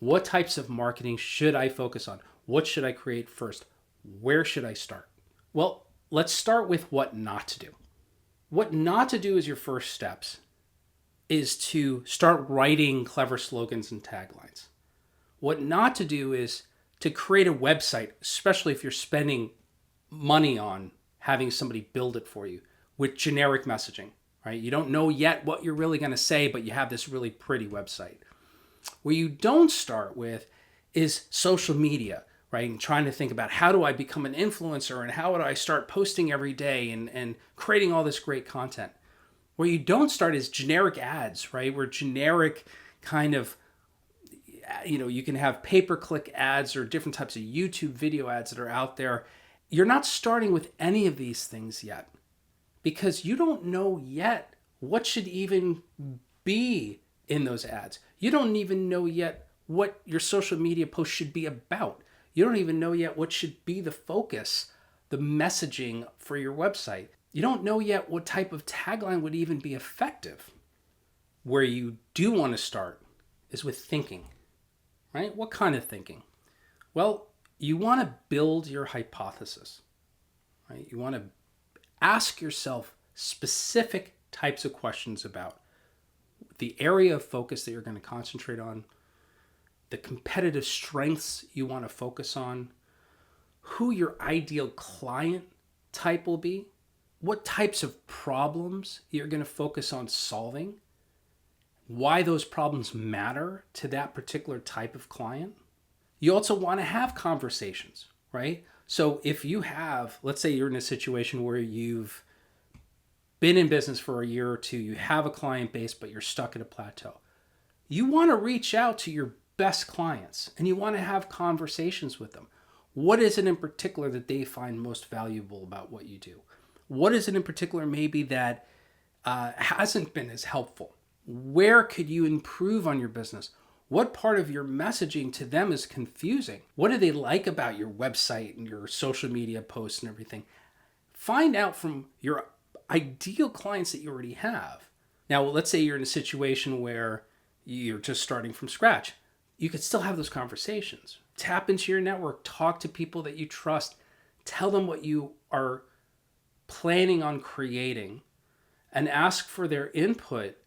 What types of marketing should I focus on? What should I create first? Where should I start? Well, let's start with what not to do. What not to do as your first steps is to start writing clever slogans and taglines. What not to do is to create a website, especially if you're spending money on having somebody build it for you with generic messaging, right? You don't know yet what you're really going to say, but you have this really pretty website. Where you don't start with is social media, right? And trying to think about how do I become an influencer and how would I start posting every day and creating all this great content. Where you don't start is generic ads, right? Where generic kind of, you can have pay-per-click ads or different types of YouTube video ads that are out there. You're not starting with any of these things yet because you don't know yet what should even be in those ads. You don't even know yet what your social media post should be about. You don't even know yet what should be the focus, the messaging for your website. You don't know yet what type of tagline would even be effective. Where you do want to start is with thinking, right? What kind of thinking? Well, you want to build your hypothesis, right? You want to ask yourself specific types of questions about the area of focus that you're going to concentrate on, the competitive strengths you want to focus on, who your ideal client type will be, what types of problems you're going to focus on solving, why those problems matter to that particular type of client. You also want to have conversations, right? So if you have, let's say you're in a situation where you've been in business for a year or two, you have a client base, but you're stuck at a plateau. You want to reach out to your best clients and you want to have conversations with them. What is it in particular that they find most valuable about what you do? What is it in particular maybe that hasn't been as helpful? Where could you improve on your business? What part of your messaging to them is confusing? What do they like about your website and your social media posts and everything? Find out from your ideal clients that you already have. Now, let's say you're in a situation where you're just starting from scratch. You could still have those conversations. Tap into your network, talk to people that you trust, tell them what you are planning on creating, and ask for their input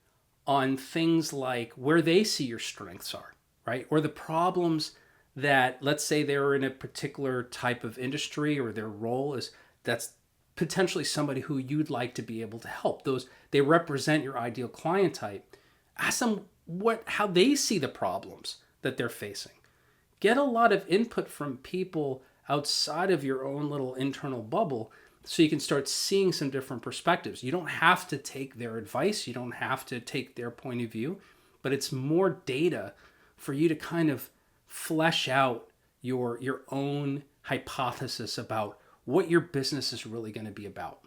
on things like where they see your strengths are, right? Or the problems that, let's say they're in a particular type of industry or their role is that's potentially somebody who you'd like to be able to help. Those, they represent your ideal client type. Ask them how they see the problems that they're facing. Get a lot of input from people outside of your own little internal bubble so you can start seeing some different perspectives. You don't have to take their advice. You don't have to take their point of view, but it's more data for you to kind of flesh out your own hypothesis about what your business is really going to be about.